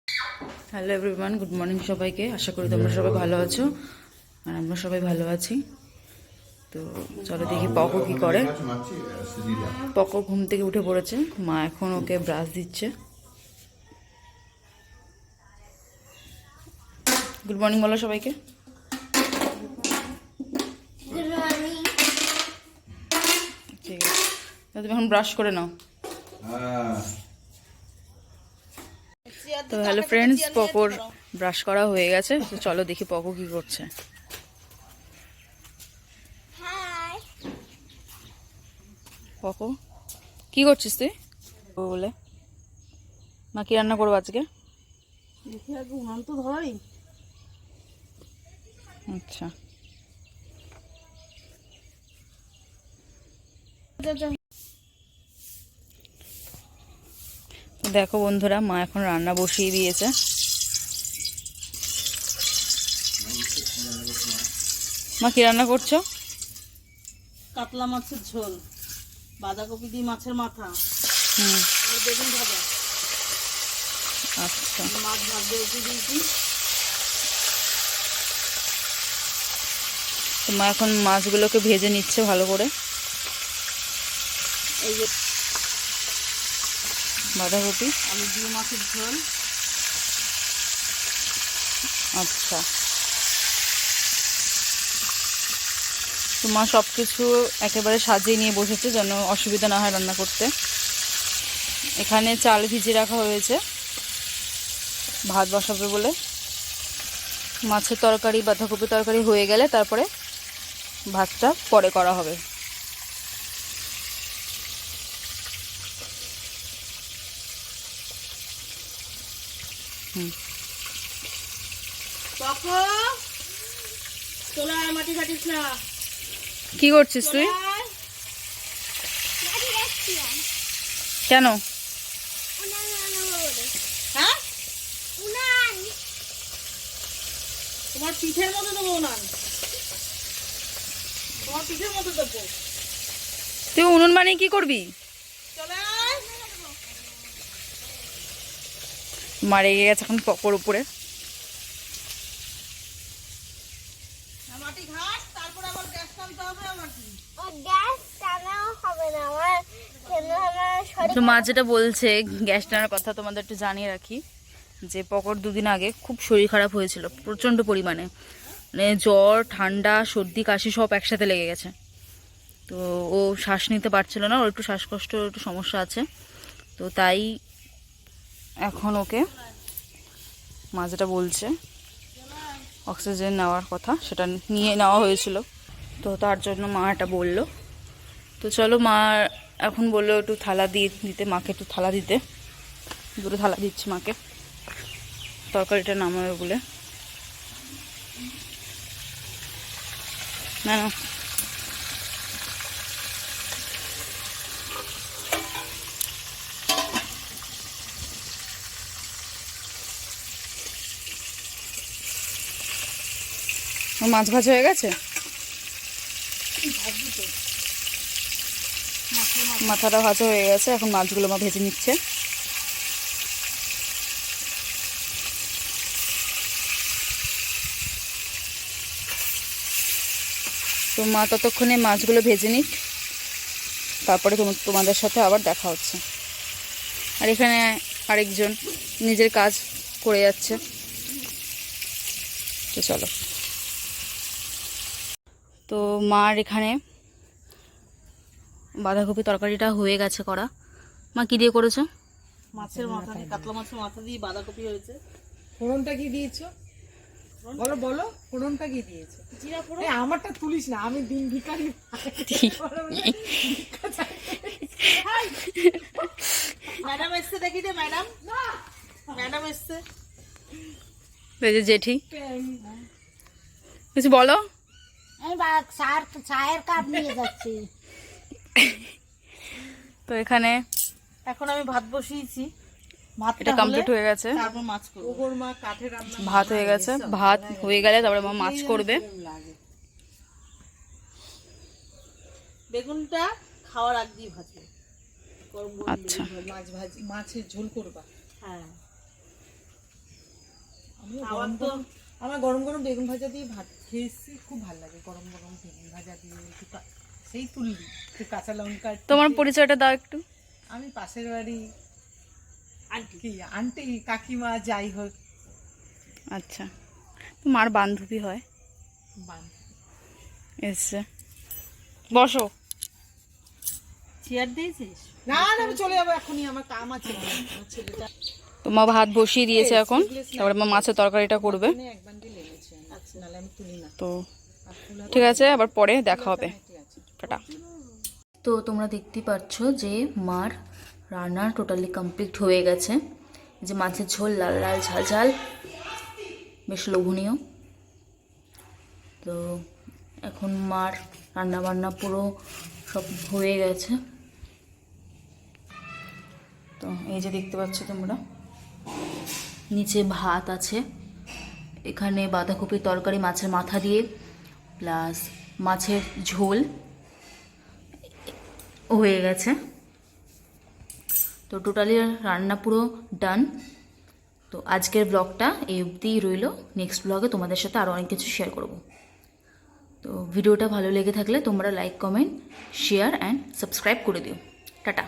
Hello everyone, good morning সবাইকে। আশা করি তোমরা সবাই ভালো আছো আর আমরা সবাই ভালো আছি। তো চলো দেখি পকো কি করে। পকো ঘুম থেকে উঠে পড়েছে, মা এখন ওকে ব্রাশ দিচ্ছে। গুড মর্নিং বলো সবাইকে। ঠিক আছে, তুমি এখন ব্রাশ করে নাও। তো হ্যালো ফ্রেন্ডস, পকোর ব্রাশ করা হয়ে গেছে। তো চলো দেখি পকো কি করছে। পকো কি করছিস তুই? বলে মা কি রান্না করবো আজকে? উনান তো ধরাই। আচ্ছা, দেখো বন্ধুরা, মা এখন রান্না বসিয়ে দিয়েছে। মা কি রান্না করছো? কাতলা মাছের ঝোল, বাঁধাকপি দিয়ে মাছের মাথা, বেগুন ভাজা। আচ্ছা, মাছ ভাজতে রেখে দিয়েছি। তো মা এখন মাছগুলোকে ভেজে নিচ্ছে ভালো করে। এই যে বাঁধাকপি, আলু দিয়ে মাছের ঝোল। আচ্ছা। তো মা সব কিছু একেবারে সাজিয়ে নিয়ে বসেছে যেন অসুবিধা না হয় রান্না করতে। এখানে চাল ভিজিয়ে রাখা হয়েছে ভাত বসাবে বলে। মাছের তরকারি, বাঁধাকপি তরকারি হয়ে গেলে তারপরে ভাতটা পরে করা হবে। চলে আয়, মাটি কাটিস না। কি করছিস তুই? কেন? হ্যাঁ, তোমার পিঠের মতো দেবো উনান, তোমার পিঠের মতো দেবো। তুই উনুন বানিয়ে কি করবি? চলে আয়। মা রেগে গেছে এখন পকোর উপরে। মাটি ঘাট, তারপর আবার গ্যাস টানতে হবে। আমার কি গ্যাস টানাও হবে না আমার, কেন আমার তো মা যেটা বলছে গ্যাস টানার কথা, তোমাদের একটু জানিয়ে রাখি যে পকর দুদিন আগে খুব শরীর খারাপ হয়েছিল প্রচণ্ড পরিমাণে। মানে জ্বর, ঠান্ডা, সর্দি, কাশি সব একসাথে লেগে গেছে। তো ও শ্বাস নিতে পারছিল না, ওর একটু শ্বাসকষ্ট, একটু সমস্যা আছে। তো তাই এখন ওকে মা যেটা বলছে অক্সিজেন নেওয়ার কথা, সেটা নিয়ে নেওয়া হয়েছিল। তো তার জন্য মা এটা বললো। তো চলো, মা এখন বললো একটু থালা দিয়ে দিতে, মাকে একটু থালা দিতে। দুটো থালা দিচ্ছি মাকে, তরকারিটা নামাবে বলে। না না, মাছ ভাজা হয়ে গেছে, মাথাটা ভাজা হয়ে গেছে। এখন মাছগুলো মা ভেজে নিচ্ছে। তো মা ততক্ষণে মাছগুলো ভেজে নিক, তারপরে তোমাদের সাথে আবার দেখা হচ্ছে। আর এখানে আরেকজন নিজের কাজ করে যাচ্ছে। তো চলো, তো মার এখানে বাঁধাকপি তরকারিটা হয়ে গেছে করা। মা কি দিয়ে করেছো? মাছের মাথা দিয়ে, কাতলা মাছের মাথা দিয়ে বাঁধাকপি হয়েছে। ফোড়নটা কি দিয়েছো? বলো বলো, ফোড়নটা কি দিয়েছো? জিরা ফোড়ন। আমারটা তুলিস না, আমি দিন ভিখারি। ম্যাডাম এসছে, দেখি দে। ম্যাডাম, ম্যাডাম এসছে। জেঠি কিছু বলো। আমি চায়ের কাপ নিয়ে যাচ্ছি। তো এখানে এখন আমি ভাত বসিয়েছি। এটা কমপ্লিট হয়ে গেছে, তারপর মাছ করব। ওপর মা কাঠের রান্না ভাত হয়ে গেছে। ভাত হয়ে গেলে তারপরে মা মাছ করবে। বেগুনটা খাওয়ার আগ দিয়ে ভাজবে। আচ্ছা, মাছ ভাজি, মাছের ঝোল করবা। হ্যাঁ, আমার তো আমার গরম গরম বেগুন ভাজা দিয়ে ভাত খেয়ে এসেছি, খুব ভালো লাগে গরম গরম বেগুন ভাজা দিয়ে সেই তুললি একটু কাঁচা লঙ্কা তোমার পরিচয়টা দাও একটু। আমি পাশের বাড়ি আন্টি কি আন্টি কাকিমা যাই হোক আচ্ছা, তো মার বান্ধবী হয়, এসছে। বসো। চেয়ার দিয়েছিস? না না আমি চলে যাবো এখনই, আমার কাম আছে। আমার ছেলেটা তো মা ভাত বসিয়ে দিয়েছে এখন, তারপরে মা মাছের তরকারিটা করবে। এক বান্ডিল এনেছে, আচ্ছা নাহলে আমি তুলি না। তো ঠিক আছে, আবার পরে দেখা হবে, টাটা। তো তোমরা দেখতেই পাচ্ছ যে মার রান্না টোটালি কমপ্লিট হয়ে গেছে। এই যে মাছের ঝোল লাল লাল ঝাল ঝাল, বেশ লোভনীয়। তো এখন মার রান্না বান্না পুরো সব হয়ে গেছে। তো এই যে দেখতে পাচ্ছ তোমরা, নিচে ভাত আছে, এখানে বাঁধাকপির তরকারি মাছের মাথা দিয়ে প্লাস মাছের ঝোল হয়ে গেছে। তো টোটালি রান্না পুরো ডান। তো আজকের ব্লগটা এই অবধিই রইল, নেক্সট ব্লগে তোমাদের সাথে আরও অনেক কিছু শেয়ার করব। তো ভিডিওটা ভালো লেগে থাকলে তোমরা like comment share and subscribe করে দিও। টাটা।